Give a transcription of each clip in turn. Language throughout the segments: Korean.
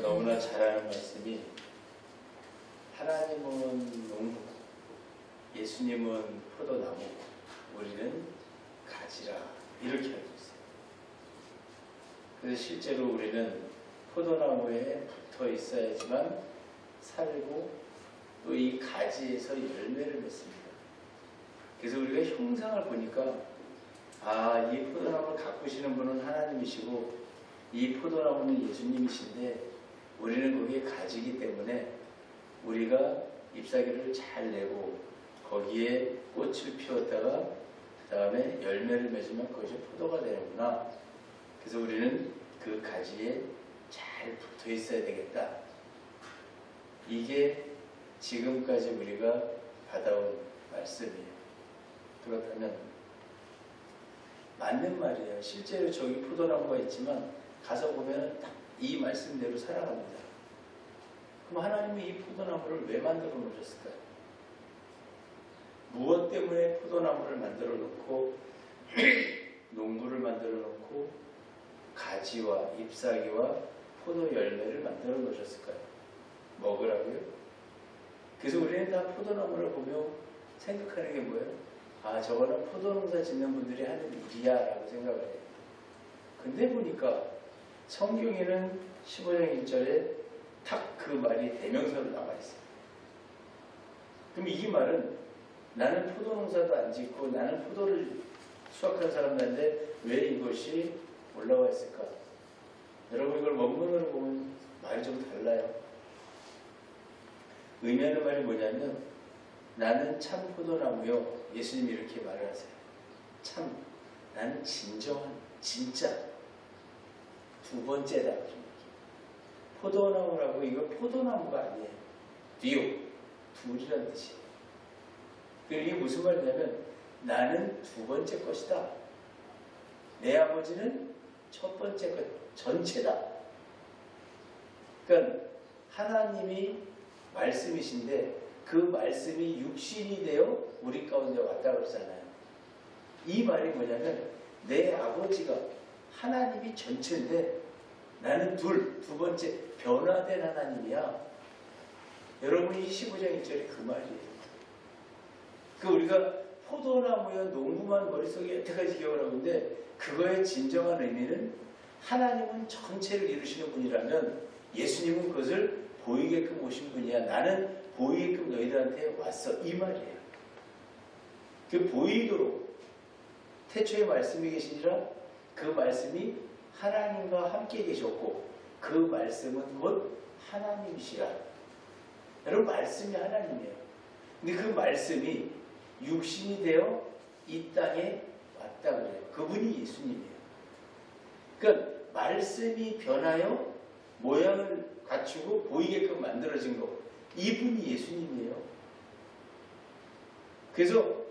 너무나 잘 아는 말씀이 하나님은 농부고 예수님은 포도나무고 우리는 가지라 이렇게 알고 있어요. 그래서 실제로 우리는 포도나무에 붙어 있어야지만 살고 또 이 가지에서 열매를 맺습니다. 그래서 우리가 형상을 보니까 이 포도나무를 가꾸시는 분은 하나님이시고 이 포도나무는 예수님이신데 우리는 거기에 가지이기 때문에 우리가 잎사귀를 잘 내고 거기에 꽃을 피웠다가 그 다음에 열매를 맺으면 그것이 포도가 되는구나. 그래서 우리는 그 가지에 잘 붙어 있어야 되겠다. 이게 지금까지 우리가 받아온 말씀이에요. 그렇다면 맞는 말이에요. 실제로 저기 포도나무가 있지만 가서 보면 딱 이 말씀대로 살아갑니다. 그럼 하나님이 이 포도나무를 왜 만들어 놓으셨을까요? 무엇 때문에 포도나무를 만들어 놓고 농부를 만들어 놓고 가지와 잎사귀와 포도 열매를 만들어 놓으셨을까요? 먹으라고요? 그래서 우리는 다 포도나무를 보며 생각하는 게 뭐예요? 저거는 포도농사 짓는 분들이 하는 일이야 라고 생각을 해요. 근데 보니까 성경에는 15장 1절에 딱 그 말이 대명사로 나와 있어요. 그럼 이 말은 나는 포도농사도 안 짓고 나는 포도를 수확한 사람인데 왜 이것이 올라와 있을까? 여러분 이걸 원문으로 보면 말이 좀 달라요. 의미하는 말이 뭐냐면 나는 참 포도나무요. 예수님이 이렇게 말을 하세요. 참 나는 진정한 진짜 두 번째다. 포도나무라고 이거 포도나무가 아니에요. 듀오 둘이라는 뜻이에요. 이게 무슨 말이냐면 나는 두 번째 것이다. 내 아버지는 첫 번째 것 전체다. 그러니까 하나님이 말씀이신데 그 말씀이 육신이 되어 우리 가운데 왔다 그러잖아요. 이 말이 뭐냐면 내 아버지가 하나님이 전체인데 나는 두 번째 변화된 하나님이야. 여러분이 15장 1절이 그 말이에요. 우리가 포도나무야 농부만 머릿속에 여태까지 기억을 하고 있는데 그거의 진정한 의미는 하나님은 전체를 이루시는 분이라면 예수님은 그것을 보이게끔 오신 분이야. 나는 보이게끔 너희들한테 왔어. 이 말이에요. 그 보이도록 태초에 말씀이 계시니라 그 말씀이 하나님과 함께 계셨고 그 말씀은 곧 하나님이시라. 여러분 말씀이 하나님이에요. 근데 그 말씀이 육신이 되어 이 땅에 왔다 그래요. 그분이 예수님이에요. 그러니까 말씀이 변하여 모양을 갖추고 보이게끔 만들어진 거. 이분이 예수님이에요. 그래서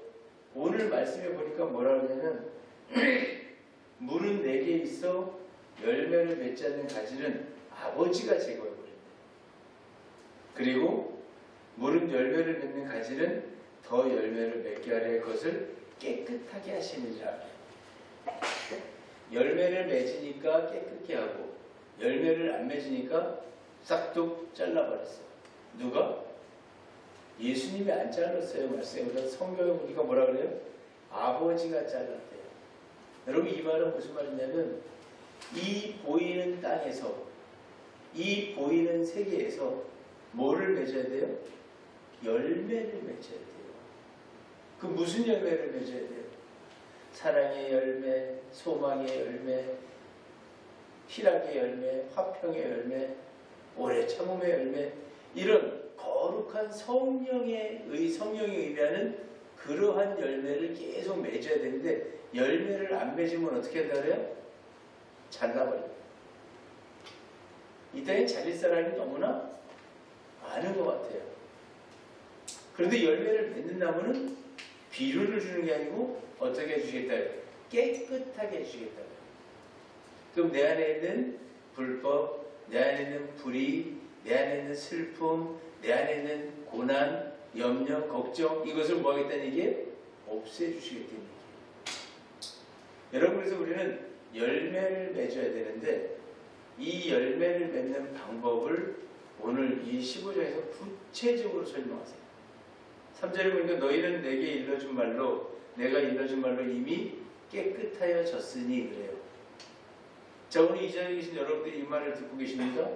오늘 말씀해 보니까 뭐라 그러냐면 물은 내게 있어 열매를 맺지 않는 가지는 아버지가 제거해버린다. 그리고 물은 열매를 맺는 가지는 더 열매를 맺게 하려 것을 깨끗하게 하시느니라. 열매를 맺으니까 깨끗게 하고 열매를 안 맺으니까 싹둑 잘라버렸어. 누가? 예수님이 안 잘랐어요. 말씀에 성경에 보니까 뭐라 그래요? 아버지가 잘랐대요. 여러분 이 말은 무슨 말이냐면 이 보이는 땅에서 이 보이는 세계에서 뭐를 맺어야 돼요? 열매를 맺어야 돼요. 그 무슨 열매를 맺어야 돼요? 사랑의 열매, 소망의 열매, 희락의 열매, 화평의 열매, 오래 참음의 열매, 이런 거룩한 성령의 의미하는 그러한 열매를 계속 맺어야 되는데 열매를 안 맺으면 어떻게 한다 그래요? 잘라버려요. 이 땅에 잘릴 사람이 너무나 많은 것 같아요. 그런데 열매를 맺는 나무는 비료를 주는 게 아니고 어떻게 해주겠다? 깨끗하게 해주겠다. 그럼 내 안에 있는 불법, 내 안에 있는 불의, 내 안에 있는 슬픔, 내 안에 있는 고난, 염려, 걱정, 이것을 뭐 하겠다는 얘기예요? 없애주시겠다는 얘기예요. 여러분, 그래서 우리는 열매를 맺어야 되는데 이 열매를 맺는 방법을 오늘 이 15장에서 구체적으로 설명하세요. 3절에 보니까 너희는 내게 일러준 말로 내가 일러준 말로 이미 깨끗하여졌으니 그래요. 자, 오늘 이 자리에 계신 여러분들이 이 말을 듣고 계십니까?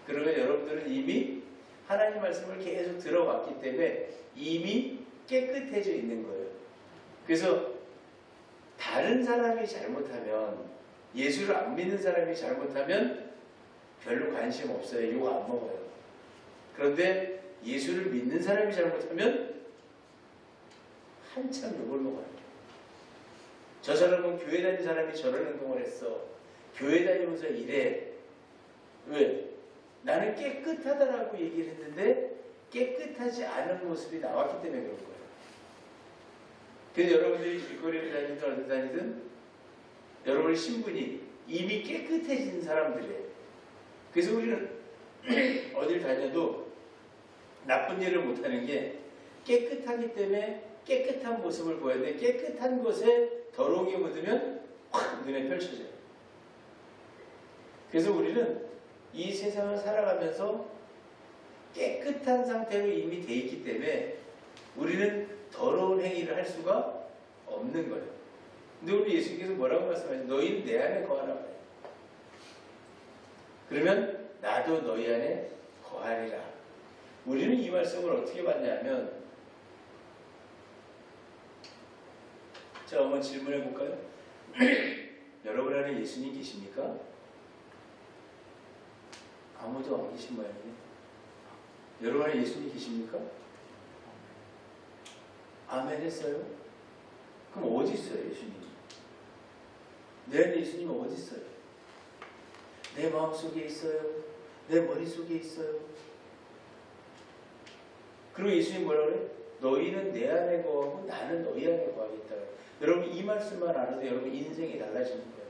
그러면 여러분들은 이미 하나님 말씀을 계속 들어왔기 때문에 이미 깨끗해져 있는 거예요. 그래서 다른 사람이 잘못하면, 예수를 안 믿는 사람이 잘못하면 별로 관심 없어요. 욕 안 먹어요. 그런데 예수를 믿는 사람이 잘못하면 한참 욕을 먹어요. 저 사람은 교회 다니는 사람이 저런 행동을 했어. 교회 다니면서 이래. 왜? 나는 깨끗하다라고 얘기를 했는데 깨끗하지 않은 모습이 나왔기 때문에 그런 거예요. 그래서 여러분들이 길거리를 다니든 어디 다니든 여러분의 신분이 이미 깨끗해진 사람들이에요. 그래서 우리는 어딜 다녀도 나쁜 일을 못하는 게 깨끗하기 때문에 깨끗한 모습을 보여야 돼. 깨끗한 것에 더러운 게 묻으면 확 눈에 펼쳐져요. 그래서 우리는 이 세상을 살아가면서 깨끗한 상태로 이미 돼 있기 때문에 우리는 더러운 행위를 할 수가 없는 거예요. 근데 우리 예수님께서 뭐라고 말씀하세요? 너희는 내 안에 거하라 그래요. 그러면 나도 너희 안에 거하리라. 우리는 이 말씀을 어떻게 받냐면, 자, 한번 질문해 볼까요? 여러분 안에 예수님 계십니까? 아무도 안 계신 모양이네. 여러분 안에 예수님 계십니까? 아멘 했어요? 그럼 어디 있어요, 예수님? 내 안에 예수님은 어디 있어요? 내 마음속에 있어요? 내 머릿속에 있어요? 그리고 예수님 뭐라 그래요? 너희는 내 안에 거하고 나는 너희 안에 거하겠다. 여러분 이 말씀만 알아도 여러분 인생이 달라지는 거예요.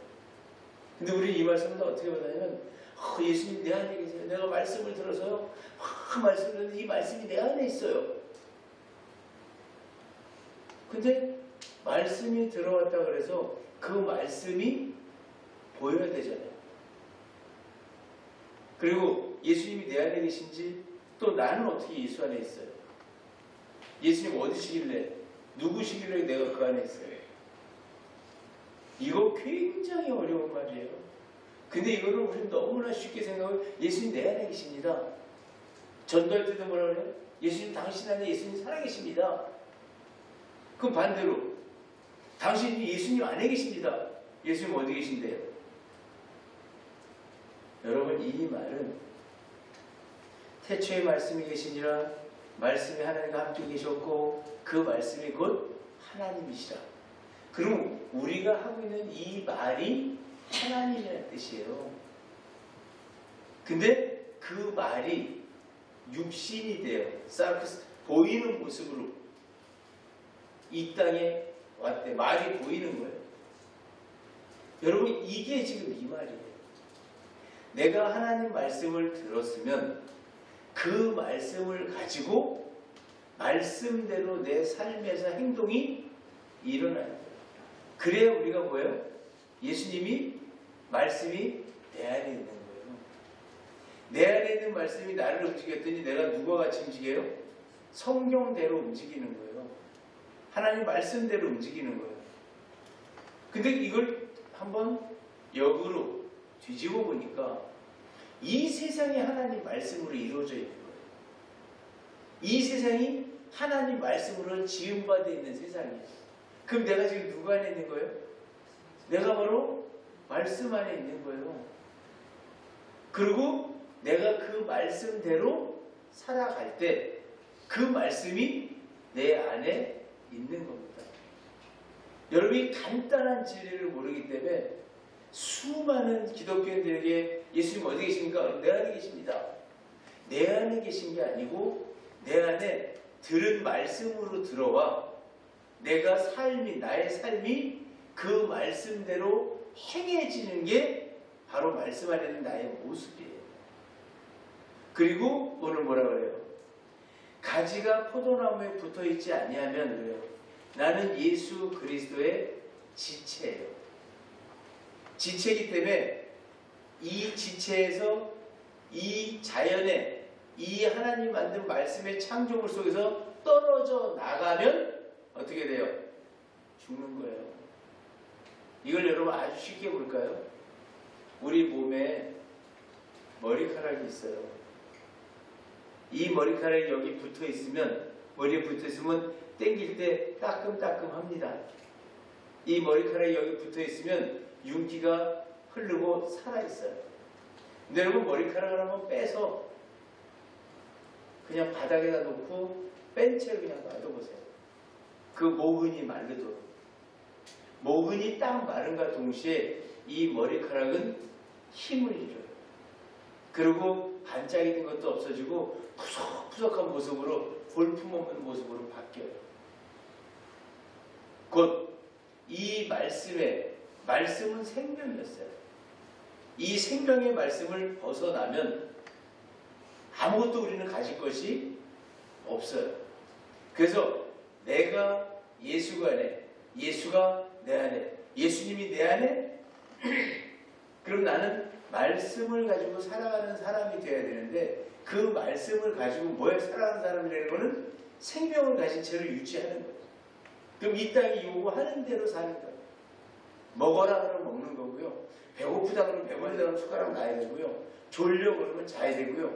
근데 우리 이 말씀을 어떻게 받냐면 예수님 내 안에 계세요. 내가 말씀을 들어서요. 말씀을 듣는데 이 말씀이 내 안에 있어요. 근데 말씀이 들어왔다 그래서 그 말씀이 보여야 되잖아요. 그리고 예수님이 내 안에 계신지 또 나는 어떻게 예수 안에 있어요? 예수님 어디시길래 누구시길래 내가 그 안에 있어요? 이거 굉장히 어려운 말이에요. 근데 이거를 우리는 너무나 쉽게 생각하고 예수님 내 안에 계십니다. 전도할 때도 뭐라 그래요? 예수님 당신 안에 예수님 살아계십니다. 그럼 반대로 당신이 예수님 안에 계십니다. 예수님 어디 계신데요? 여러분 이 말은 태초에 말씀이 계시니라 말씀이 하나님과 함께 계셨고 그 말씀이 곧 하나님이시라. 그럼 우리가 하고 있는 이 말이 하나님이라는 뜻이에요. 근데 그 말이 육신이 돼요. 사르크스 보이는 모습으로 이 땅에 왔대. 말이 보이는 거예요. 여러분 이게 지금 이 말이에요. 내가 하나님 말씀을 들었으면 그 말씀을 가지고 말씀대로 내 삶에서 행동이 일어나야 돼요. 그래야 우리가 뭐예요? 예수님이 말씀이 내 안에 있는 거예요. 내 안에 있는 말씀이 나를 움직였더니 내가 누구와 같이 움직여요? 성경대로 움직이는 거예요. 하나님 말씀대로 움직이는 거예요. 근데 이걸 한번 역으로 뒤집어 보니까 이 세상이 하나님 말씀으로 이루어져 있는 거예요. 이 세상이 하나님 말씀으로 지음받아 있는 세상이에요. 그럼 내가 지금 누구 안에 있는 거예요? 내가 바로 말씀 안에 있는 거예요. 그리고 내가 그 말씀대로 살아갈 때 그 말씀이 내 안에 있는 겁니다. 여러분이 간단한 진리를 모르기 때문에 수많은 기독교인들에게 예수님 어디 계십니까? 내 안에 계십니다. 내 안에 계신 게 아니고 내 안에 들은 말씀으로 들어와 내가 나의 삶이 그 말씀대로 행해지는 게 바로 말씀 안에 있는 나의 모습이에요. 그리고 오늘 뭐라 그래요? 가지가 포도나무에 붙어 있지 아니하면 그래요. 나는 예수 그리스도의 지체예요. 지체이기 때문에 이 지체에서 이 자연의 이 하나님 만든 말씀의 창조물 속에서 떨어져 나가면 어떻게 돼요? 죽는 거예요. 이걸 여러분 아주 쉽게 볼까요? 우리 몸에 머리카락이 있어요. 이 머리카락이 여기 붙어 있으면, 머리에 붙어 있으면 당길 때 따끔따끔합니다. 이 머리카락이 여기 붙어 있으면 윤기가 흐르고 살아있어요. 근데 여러분 머리카락을 한번 빼서 그냥 바닥에다 놓고 뺀 채로 그냥 놔둬보세요. 그 모근이 마르도록. 모근이 딱 마른과 동시에 이 머리카락은 힘을 잃어요. 그리고 반짝이는 것도 없어지고 푸석푸석한 모습으로, 볼품없는 모습으로 바뀌어요. 곧 이 말씀은 생명이었어요. 이 생명의 말씀을 벗어나면 아무것도 우리는 가질 것이 없어요. 그래서 내가 예수가 안에, 예수가 내 안에, 예수님이 내 안에 그럼 나는 말씀을 가지고 살아가는 사람이 되어야 되는데, 그 말씀을 가지고 뭐에 살아가는 사람이 되는 거는 생명을 가진 채로 유지하는 거예요. 그럼 이 땅이 요구하는 대로 사는 거예요. 먹어라 그러면 먹는 거고요. 배고프다 그러면 배고프다 그러면 숟가락 놔야 되고요. 졸려 그러면 자야 되고요.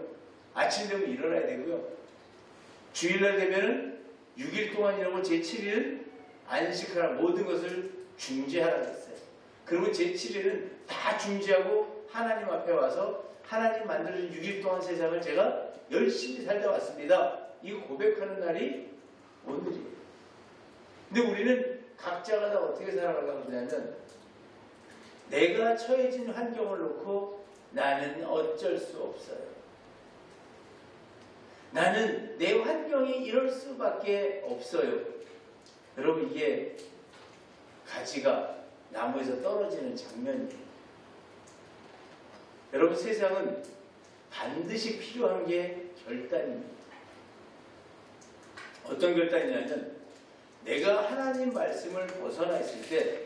아침 되면 일어나야 되고요. 주일날 되면은 6일 동안이라고 제7일은 안식하라, 모든 것을 중지하라고 했어요. 그리고 제7일은 다 중지하고 하나님 앞에 와서 하나님 만들어준 6일 동안 세상을 제가 열심히 살다 왔습니다. 이거 고백하는 날이 오늘이에요. 근데 우리는 각자가 다 어떻게 살아가려고 하냐면, 내가 처해진 환경을 놓고 나는 어쩔 수 없어요. 나는 내 환경이 이럴 수밖에 없어요. 여러분 이게 가지가 나무에서 떨어지는 장면이에요. 여러분 세상은 반드시 필요한 게 결단입니다. 어떤 결단이냐면, 내가 하나님 말씀을 벗어나 있을 때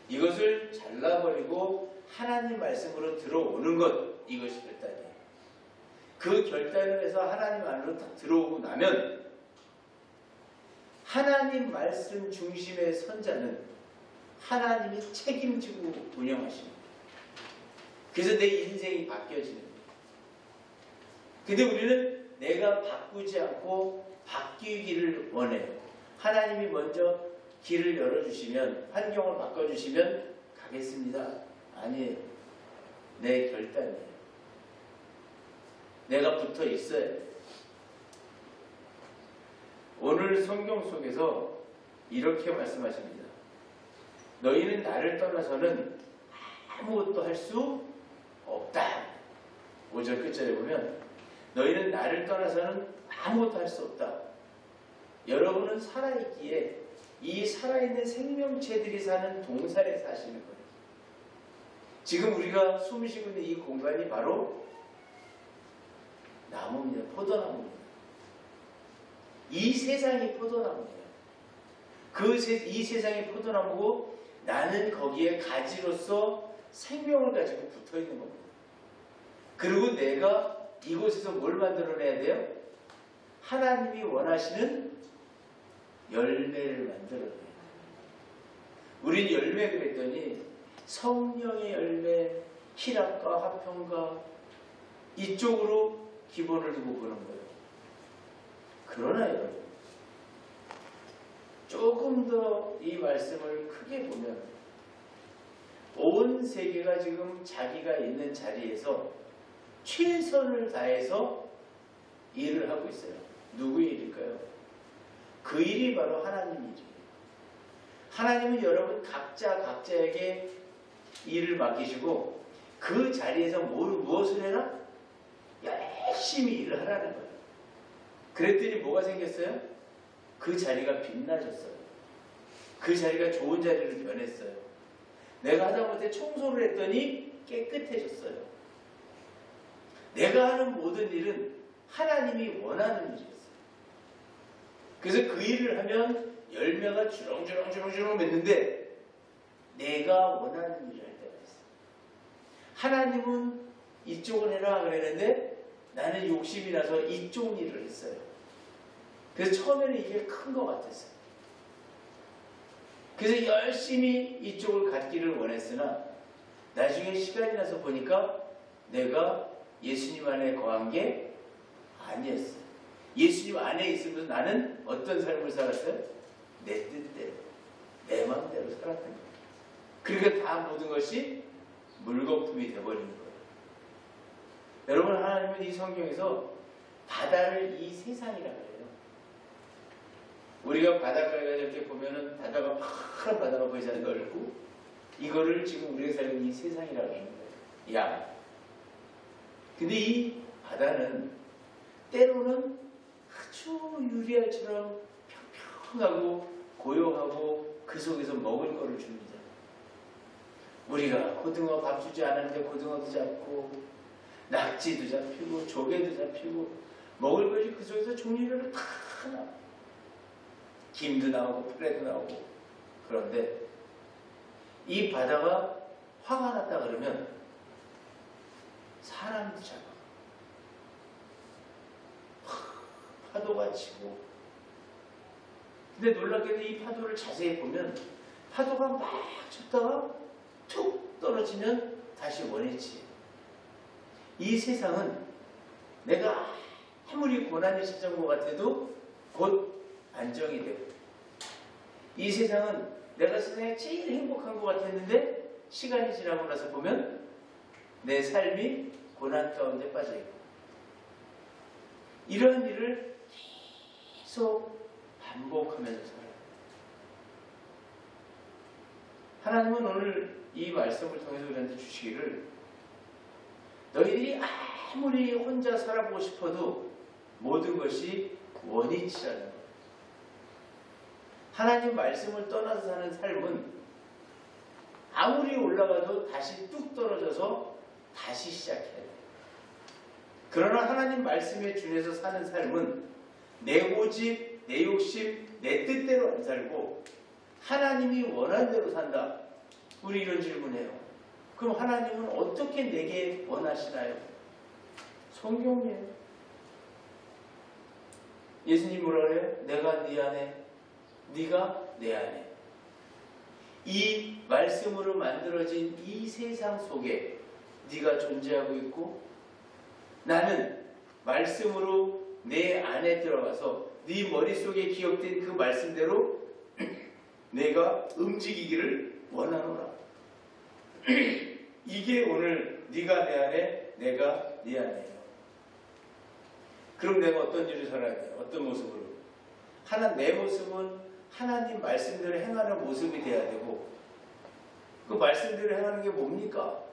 이것을 잘라버리고 하나님 말씀으로 들어오는 것, 이것이 결단이에요. 그 결단을 해서 하나님 안으로 딱 들어오고 나면 하나님 말씀 중심의 선자는 하나님이 책임지고 운영하십니다. 그래서 내 인생이 바뀌어지는 거예요. 근데 우리는 내가 바꾸지 않고 바뀌기를 원해요. 하나님이 먼저 길을 열어주시면, 환경을 바꿔주시면 가겠습니다. 아니에요. 내 결단이에요. 내가 붙어 있어야 돼요. 오늘 성경 속에서 이렇게 말씀하십니다. 너희는 나를 떠나서는 아무것도 할 수 없다. 5절 끝절에 보면 너희는 나를 떠나서는 아무것도 할 수 없다. 여러분은 살아있기에 이 살아있는 생명체들이 사는 동산에 사시는 거예요. 지금 우리가 숨 쉬고 있는 이 공간이 바로 나무입니다. 포도나무입니다. 이 세상이 포도나무예요. 이 세상이 포도나무고 나는 거기에 가지로서 생명을 가지고 붙어있는 겁니다. 그리고 내가 이곳에서 뭘 만들어내야 돼요? 하나님이 원하시는 열매를 만들어내요. 우린 열매 그랬더니 성령의 열매, 희락과 화평과 이쪽으로 기본을 두고 보는 거예요. 그러나 여러분, 조금 더 이 말씀을 크게 보면 온 세계가 지금 자기가 있는 자리에서 최선을 다해서 일을 하고 있어요. 누구의 일일까요? 그 일이 바로 하나님 일이에요. 하나님은 여러분 각자에게 일을 맡기시고 그 자리에서 무엇을 해라? 열심히 일을 하라는 거예요. 그랬더니 뭐가 생겼어요? 그 자리가 빛나졌어요. 그 자리가 좋은 자리로 변했어요. 내가 하다못해 청소를 했더니 깨끗해졌어요. 내가 하는 모든 일은 하나님이 원하는 일이었어요. 그래서 그 일을 하면 열매가 주렁주렁 맺는데 내가 원하는 일을 할 때가 있어요. 하나님은 이쪽을 해라 그랬는데 나는 욕심이 나서 이쪽 일을 했어요. 그래서 처음에는 이게 큰 것 같았어요. 그래서 열심히 이쪽을 갖기를 원했으나 나중에 시간이 나서 보니까 내가 예수님 안에 거한 게 아니었어요. 예수님 안에 있으면서 나는 어떤 삶을 살았어요? 내 뜻대로, 내 마음대로 살았던 거예요. 그러니까 다 모든 것이 물거품이 되어버리는 거예요. 여러분, 하나님은 이 성경에서 바다를 이 세상이라고 해요. 우리가 바닷가에 가서 이렇게 보면은 바다가 파란 바다가 보이잖아요. 넓고. 이거를 지금 우리가 살고 이 세상이라고 하는 거예요. 양. 근데 이 바다는 때로는 아주 유리알처럼 평평하고 고요하고 그 속에서 먹을 거를 줍니다. 우리가 고등어 밥 주지 않았는데 고등어도 잡고 낙지도 잡히고 조개도 잡히고 먹을 것이 그 속에서 종류별로 다 나와. 김도 나오고 풀에도 나오고. 그런데 이 바다가 화가 났다 그러면 사람도 잡아. 파도가 치고. 근데 놀랍게도 이 파도를 자세히 보면 파도가 막 쳤다가 툭 떨어지면 다시 원위치. 이 세상은 내가 아무리 고난이 찾아온 것 같아도 곧 안정이 되고, 이 세상은 내가 세상에 제일 행복한 것 같았는데 시간이 지나고 나서 보면 내 삶이 고난 가운데 빠져있고, 이런 일을 계속 반복하면서 살아요. 하나님은 오늘 이 말씀을 통해서 우리한테 주시기를, 너희들이 아무리 혼자 살아보고 싶어도 모든 것이 원위치라는 거예요. 하나님 말씀을 떠나서 사는 삶은 아무리 올라가도 다시 뚝 떨어져서 다시 시작해야 돼요. 그러나 하나님 말씀에 준해서 사는 삶은 내 고집, 내 욕심, 내 뜻대로 안 살고 하나님이 원하는 대로 산다. 우리 이런 질문해요. 그럼 하나님은 어떻게 내게 원하시나요? 성경이에요. 예수님 뭐라 그래요? 내가 네 안에, 네가 내 안에. 이 말씀으로 만들어진 이 세상 속에 네가 존재하고 있고, 나는 말씀으로 내 안에 들어가서 네 머릿속에 기억된 그 말씀대로 내가 움직이기를 원하노라. 이게 오늘 네가 내 안에, 내가 네 안에요. 그럼 내가 어떤 일을 살아야 돼요? 어떤 모습으로? 내 모습은 하나님 말씀대로 행하는 모습이 돼야 되고, 그 말씀대로 행하는 게 뭡니까?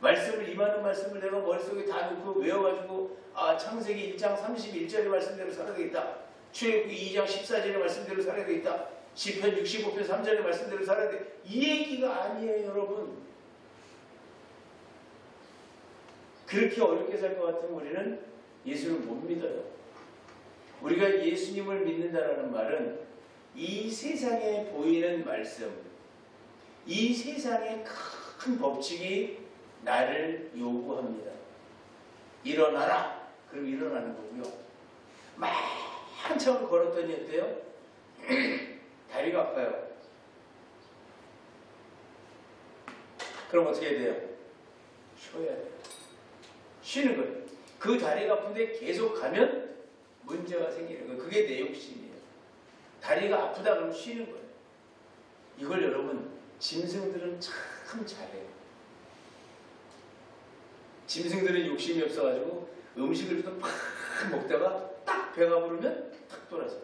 말씀을, 임하는 말씀을 내가 머릿속에 다 넣고 외워가지고, 창세기 1장 31절의 말씀대로 살아야 되겠다. 출애굽기 2장 14절의 말씀대로 살아야 되겠다. 시편 65편 3절의 말씀대로 살아야 돼. 이 얘기가 아니에요, 여러분. 그렇게 어렵게 살 것 같으면 우리는 예수를 못 믿어요. 우리가 예수님을 믿는다라는 말은 이 세상에 보이는 말씀, 이 세상의 큰 법칙이 나를 요구합니다. 일어나라! 그럼 일어나는 거고요. 막 한참을 걸었더니 어때요? 다리가 아파요. 그럼 어떻게 해야 돼요? 쉬어야 돼요. 쉬는 거예요. 그 다리가 아픈데 계속 가면 문제가 생기는 거예요. 그게 내 욕심이에요. 다리가 아프다 그러면 쉬는 거예요. 이걸 여러분, 짐승들은 참 잘해요. 짐승들은 욕심이 없어가지고 음식을 좀 팍 먹다가 딱 배가 부르면 탁 돌아서.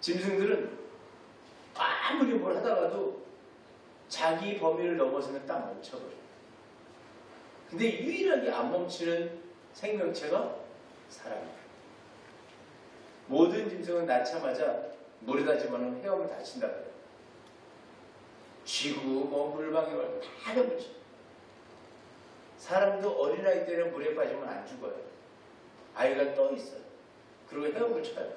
짐승들은 아무리 뭘 하다가도 자기 범위를 넘어서면 딱 멈춰버려요. 근데 유일하게 안 멈추는 생명체가 사람이에요. 모든 짐승은 낳자마자 물에다 집어넣으면 헤엄을 다친다 그래요. 쥐고 물방울 다 해보죠. 사람도 어린아이 때는 물에 빠지면 안 죽어요. 아이가 떠 있어요. 그리고 헤엄을 쳐요.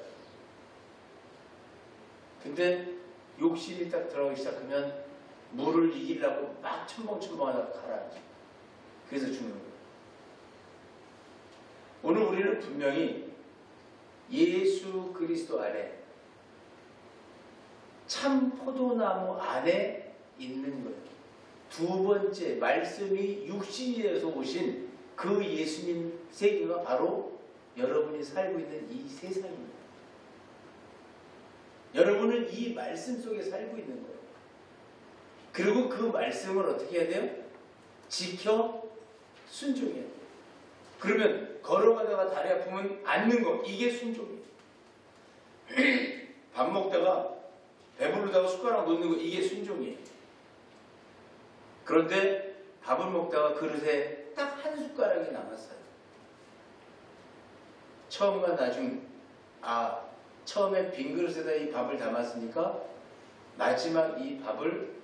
근데 욕심이 딱 들어가기 시작하면 물을 이기려고 막 첨벙첨벙하다가 가라앉아. 그래서 죽는 거예요. 오늘 우리는 분명히 예수 그리스도 안에 참 포도나무 안에 있는 거예요. 두 번째 말씀이 육신이 되어서 오신 그 예수님 세계가 바로 여러분이 살고 있는 이 세상입니다. 여러분은 이 말씀 속에 살고 있는 거예요. 그리고 그 말씀을 어떻게 해야 돼요? 지켜 순종해야 돼요. 그러면 걸어가다가 다리 아프면 앉는 거, 이게 순종이에요. 밥 먹다가 배부르다가 숟가락 놓는 거, 이게 순종이에요. 그런데 밥을 먹다가 그릇에 딱 한 숟가락이 남았어요. 처음과 나중, 처음에 빈 그릇에다 이 밥을 담았으니까 마지막 이 밥을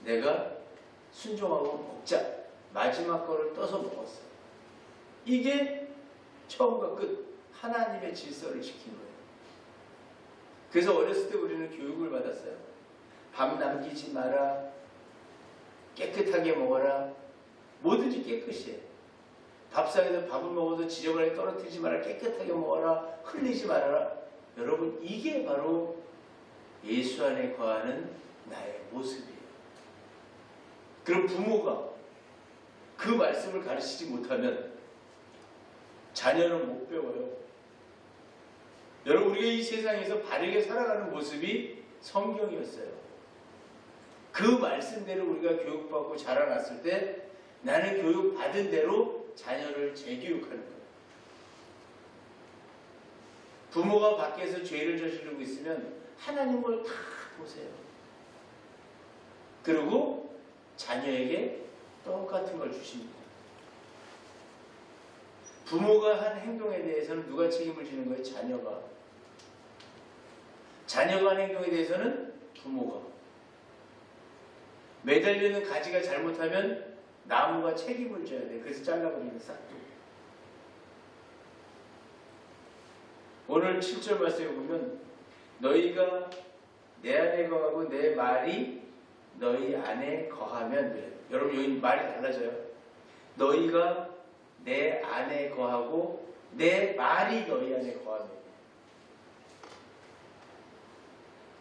내가 순종하고 먹자. 마지막 거를 떠서 먹었어요. 이게 처음과 끝, 하나님의 질서를 지킨 거예요. 그래서 어렸을 때 우리는 교육을 받았어요. 밥 남기지 마라. 깨끗하게 먹어라. 뭐든지 깨끗이 해. 밥상에서 밥을 먹어도 지저분하게 떨어뜨리지 마라. 깨끗하게 먹어라. 흘리지 말아라. 여러분, 이게 바로 예수 안에 거하는 나의 모습이에요. 그럼 부모가 그 말씀을 가르치지 못하면 자녀는 못 배워요. 여러분, 우리가 이 세상에서 바르게 살아가는 모습이 성경이었어요. 그 말씀대로 우리가 교육받고 자라났을 때 나는 교육받은 대로 자녀를 재교육하는 거예요. 부모가 밖에서 죄를 저지르고 있으면 하나님을 다 보세요. 그리고 자녀에게 똑같은 걸 주십니다. 부모가 한 행동에 대해서는 누가 책임을 지는 거예요? 자녀가. 자녀가 한 행동에 대해서는 부모가. 매달리는 가지가 잘못하면 나무가 책임을 져야 돼. 그래서 잘라버리는 싹둑. 오늘 7절 말씀에 보면 너희가 내 안에 거하고 내 말이 너희 안에 거하면 그래요. 여러분, 여기 말이 달라져요. 너희가 내 안에 거하고 내 말이 너희 안에 거하면.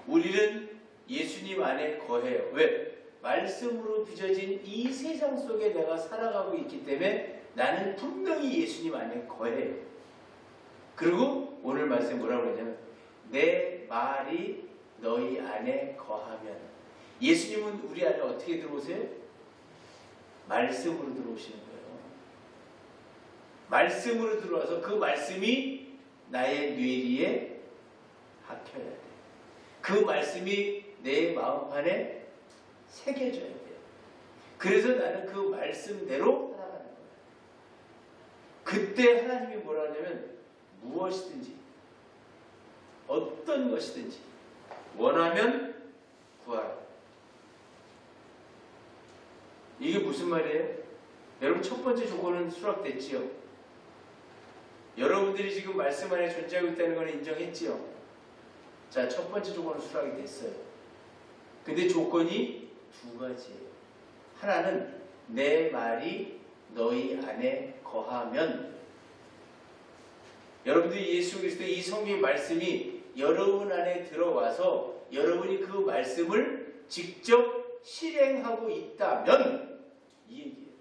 우리는 예수님 안에 거해요. 왜? 말씀으로 빚어진 이 세상 속에 내가 살아가고 있기 때문에 나는 분명히 예수님 안에 거해요. 그리고 오늘 말씀 뭐라고 그러냐면 내 말이 너희 안에 거하면. 예수님은 우리 안에 어떻게 들어오세요? 말씀으로 들어오시는 거예요. 말씀으로 들어와서 그 말씀이 나의 뇌리에 박혀야 돼요. 그 말씀이 내 마음판에 새겨져야 돼요. 그래서 나는 그 말씀대로 살아가는 거예요. 그때 하나님이 뭐라 하냐면 무엇이든지 어떤 것이든지 원하면 구하라. 이게 무슨 말이에요? 여러분, 첫 번째 조건은 수락됐지요. 여러분들이 지금 말씀 안에 존재하고 있다는 걸 인정했지요. 자, 첫 번째 조건은 수락이 됐어요. 근데 조건이 두 가지예요. 하나는 내 말이 너희 안에 거하면. 여러분들이 예수 그리스도의 이 성경의 말씀이 여러분 안에 들어와서 여러분이 그 말씀을 직접 실행하고 있다면 이 얘기예요.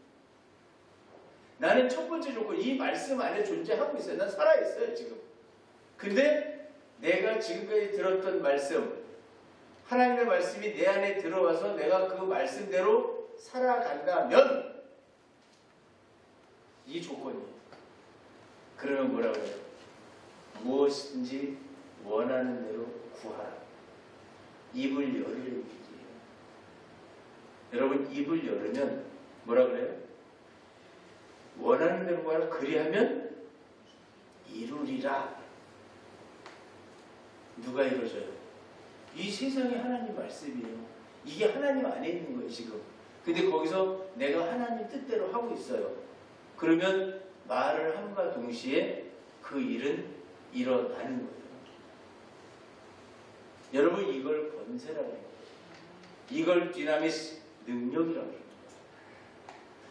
나는 첫 번째 조건, 이 말씀 안에 존재하고 있어요. 난 살아있어요, 지금. 근데 내가 지금까지 들었던 말씀, 하나님의 말씀이 내 안에 들어와서 내가 그 말씀대로 살아간다면 이 조건이에요. 그러면 뭐라고 해요? 무엇이든지 원하는 대로 구하라. 입을 열으려는 얘기예요. 여러분, 입을 열으면 뭐라 그래요? 원하는 대로 구하라. 그리하면 이루리라. 누가 이루어져요? 이 세상에 하나님 말씀이에요. 이게 하나님 안에 있는 거예요, 지금. 근데 거기서 내가 하나님 뜻대로 하고 있어요. 그러면 말을 함과 동시에 그 일은 일어나는 거예요. 여러분, 이걸 권세라고 해요. 이걸 디나미스 능력이라고 해요.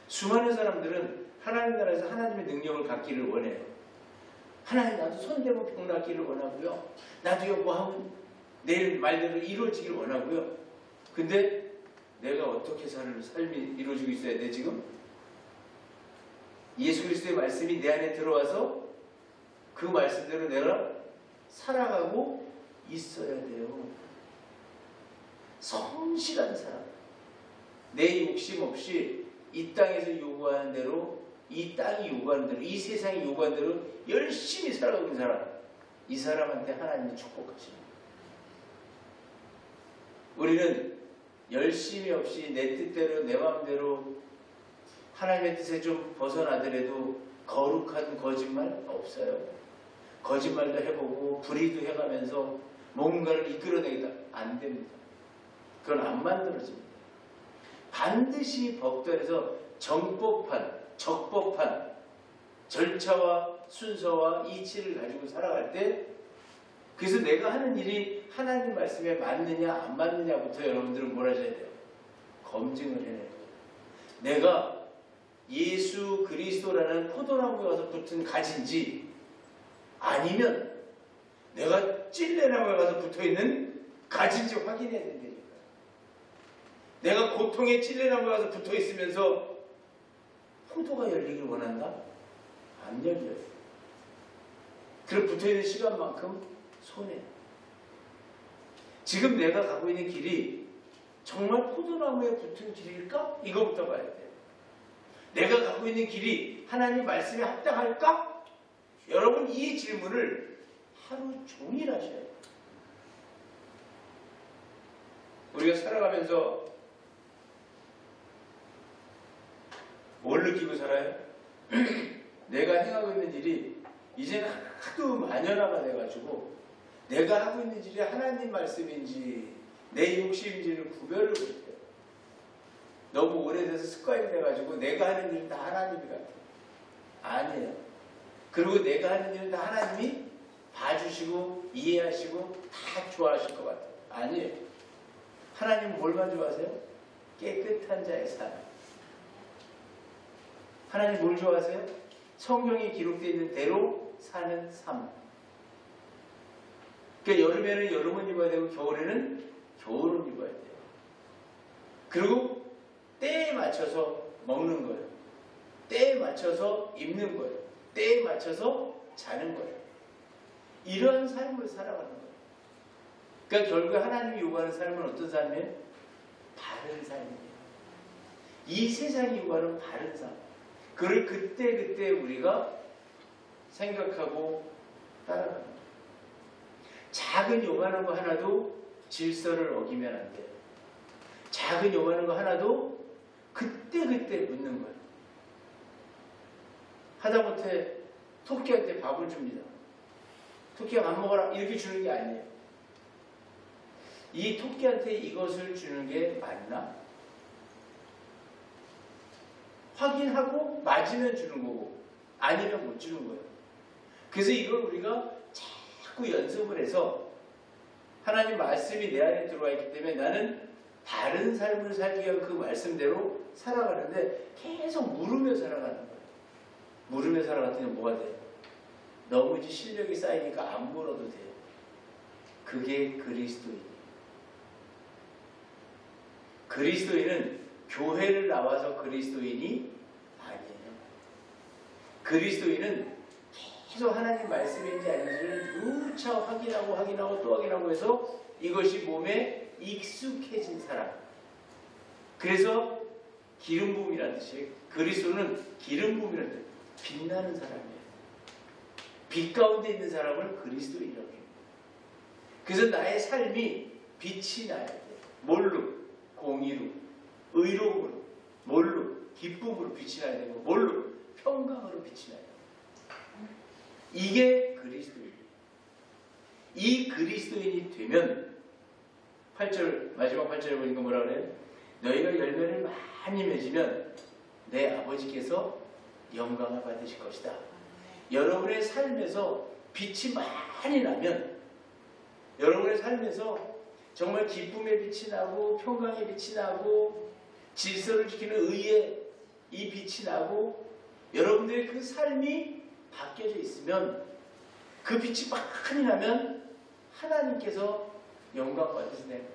수많은 사람들은 하나님 나라에서 하나님의 능력을 갖기를 원해요. 하나님, 나도 손대고 병 낫기를 원하고요. 나도요 뭐 하면 내일 말대로 이루어지기를 원하고요. 근데 내가 어떻게 사는 삶이 이루어지고 있어야 돼 지금? 예수 그리스도의 말씀이 내 안에 들어와서 그 말씀대로 내가 살아가고 있어야 돼요. 성실한 사람. 내 욕심 없이 이 땅에서 요구하는 대로, 이 땅이 요구하는 대로, 이 세상이 요구하는 대로 열심히 살아가고 있는 사람, 이 사람한테 하나님이 축복하십니다. 우리는 열심히 없이 내 뜻대로 내 마음대로 하나님의 뜻에 좀 벗어나더라도 거룩한 거짓말 없어요. 거짓말도 해보고 불의도 해가면서 뭔가를 이끌어내겠다. 안 됩니다. 그건 안 만들어집니다. 반드시 법전에서 정법한, 적법한 절차와 순서와 이치를 가지고 살아갈 때, 그래서 내가 하는 일이 하나님 말씀에 맞느냐 안 맞느냐부터 여러분들은 뭘 하셔야 돼요? 검증을 해내야 돼요. 내가 예수 그리스도라는 포도나무에 와서 붙은 가지인지, 아니면 내가 찔레나무에 가서 붙어있는 가지인지 확인해야 된다니까요. 내가 고통의 찔레나무에 가서 붙어있으면서 포도가 열리길 원한다? 안 열려요. 그럼 붙어있는 시간만큼 손해. 지금 내가 가고 있는 길이 정말 포도나무에 붙은 길일까? 이거부터 봐야 돼요. 내가 가고 있는 길이 하나님 말씀에 합당할까? 여러분, 이 질문을 하루 종일 하셔야 돼요. 우리가 살아가면서 뭘 느끼고 살아요? 내가 행하고 있는 일이 이제는 하도 만연화가 돼가지고 내가 하고 있는 일이 하나님 말씀인지 내 욕심인지를 구별을 못해요. 너무 오래돼서 습관이 돼가지고 내가 하는 일은 다 하나님이 같아요. 아니에요. 그리고 내가 하는 일은 다 하나님이 봐주시고 이해하시고 다 좋아하실 것 같아요. 아니에요. 하나님은 뭘만 좋아하세요? 깨끗한 자의 삶. 하나님 뭘 좋아하세요? 성경에 기록되어 있는 대로 사는 삶. 그러니까 여름에는 여름은 입어야 되고 겨울에는 겨울은 입어야 돼요. 그리고 때에 맞춰서 먹는 거예요. 때에 맞춰서 입는 거예요. 때에 맞춰서 자는 거예요. 이런 삶을 살아가는 거예요. 그러니까 결국에 하나님이 요구하는 삶은 어떤 삶이에요? 바른 삶이에요. 이 세상이 요구하는 바른 삶. 그걸 그때그때 우리가 생각하고 따라가는 거예요. 작은 요만한 거 하나도 질서를 어기면 안 돼요. 작은 요만한 거 하나도 그때그때 묻는 거예요. 하다못해 토끼한테 밥을 줍니다. 토끼가 밥 먹어라 이렇게 주는 게 아니에요. 이 토끼한테 이것을 주는 게 맞나? 확인하고 맞으면 주는 거고 아니면 못 주는 거예요. 그래서 이걸 우리가 자꾸 연습을 해서 하나님 말씀이 내 안에 들어와 있기 때문에 나는 바른 삶을 살기 위한 그 말씀대로 살아가는데 계속 물으며 살아가는 거예요. 물으며 살아갔더니 뭐가 돼요? 너무 이제 실력이 쌓이니까 안 물어도 돼요. 그게 그리스도인이에요. 그리스도인은 교회를 나와서 그리스도인이 아니에요. 그리스도인은 계속 하나님 말씀인지 아닌지를 누차 확인하고 또 확인하고 해서 이것이 몸에 익숙해진 사람. 그래서 기름 부음이라는 뜻이에요. 그리스도는 기름 부음이라는 뜻. 빛나는 사람이에요. 빛 가운데 있는 사람을 그리스도인이라고 해요. 그래서 나의 삶이 빛이 나야 돼요. 뭘로? 공의로, 의로움으로, 뭘로? 기쁨으로 빛이 나야 되고, 뭘로? 평강으로 빛이 나야 돼요. 이게 그리스도인이에요. 이 그리스도인이 되면 8절, 마지막 8절에 보니까 뭐라 그래요? 너희가 열매를 많이 맺으면 내 아버지께서 영광을 받으실 것이다. 여러분의 삶에서 빛이 많이 나면, 여러분의 삶에서 정말 기쁨의 빛이 나고 평강의 빛이 나고 질서를 지키는 의의 이 빛이 나고 여러분들의 그 삶이 바뀌어져 있으면, 그 빛이 많이 나면 하나님께서 영광 받으시네.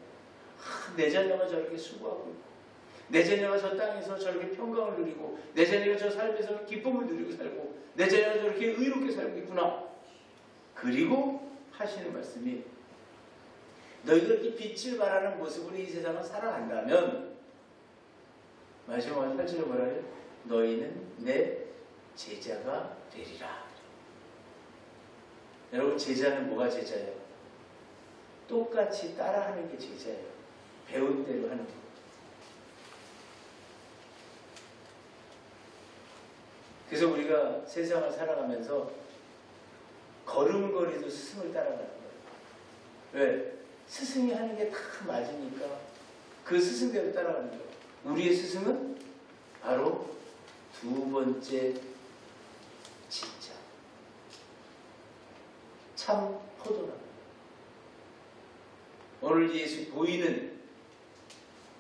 내 자녀가 저렇게 수고하고 있고, 내 자녀가 저 땅에서 저렇게 평강을 누리고, 내 자녀가 저 삶에서 기쁨을 누리고 살고, 내 자녀가 저렇게 의롭게 살고 있구나. 그리고 하시는 말씀이, 너희가 이렇게 빛을 발하는 모습으로 이 세상을 살아간다면, 마지막에 8절에 뭐라 해요? 너희는 내 제자가 되리라. 여러분, 제자는 뭐가 제자예요? 똑같이 따라하는 게 제자예요. 배운 대로 하는 거. 그래서 우리가 세상을 살아가면서 걸음걸이도 스승을 따라가는 거예요. 왜? 스승이 하는 게 다 맞으니까 그 스승대로 따라가는 거예요. 우리의 스승은 바로 두 번째 진짜 참 포도나무. 오늘 예수 보이는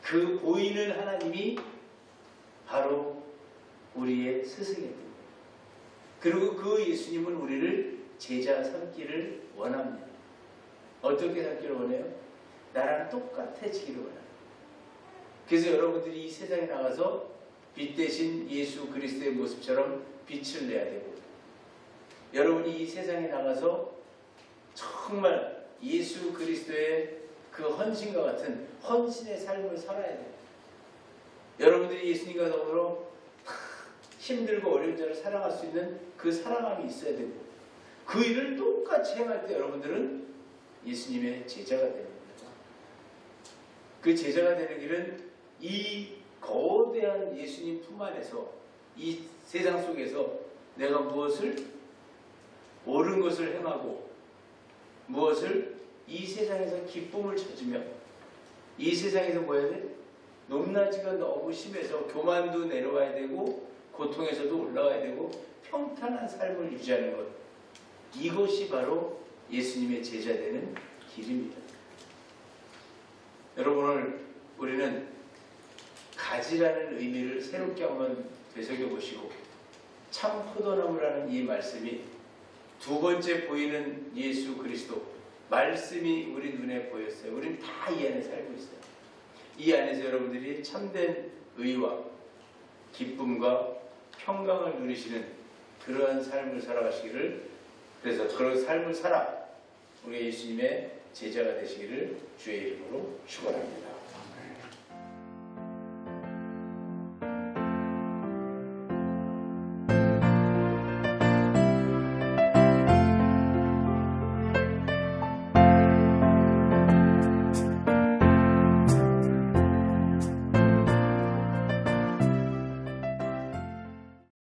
그 보이는 하나님이 바로 우리의 스승입니다. 그리고 그 예수님은 우리를 제자 삼기를 원합니다. 어떻게 삼기를 원해요? 나랑 똑같아지기를 원합니다. 그래서 여러분들이 이 세상에 나가서 빛 대신 예수 그리스도의 모습처럼 빛을 내야 되고, 여러분이 이 세상에 나가서 정말 예수 그리스도의 그 헌신과 같은 헌신의 삶을 살아야 돼요. 여러분들이 예수님과 더불어 힘들고 어려운 자를 사랑할 수 있는 그 사랑함이 있어야 되고, 그 일을 똑같이 행할 때 여러분들은 예수님의 제자가 되는 겁니다. 그 제자가 되는 길은 이 거대한 예수님 품 안에서, 이 세상 속에서 내가 무엇을 옳은 것을 행하고, 무엇을 이 세상에서 기쁨을 찾으며, 이 세상에서 뭐 해야 돼? 높낮이가 너무 심해서 교만도 내려와야 되고, 고통에서도 올라와야 되고, 평탄한 삶을 유지하는 것, 이것이 바로 예수님의 제자 되는 길입니다. 여러분, 오늘 우리는 가지라는 의미를 새롭게 한번 되새겨 보시고, 참 포도나무라는 이 말씀이 두 번째 보이는 예수 그리스도 말씀이 우리 눈에 보였어요. 우리는 다 이 안에 살고 있어요. 이 안에서 여러분들이 참된 의와 기쁨과 평강을 누리시는 그러한 삶을 살아가시기를, 그래서 그런 삶을 살아 우리 예수님의 제자가 되시기를 주의 이름으로 축원합니다.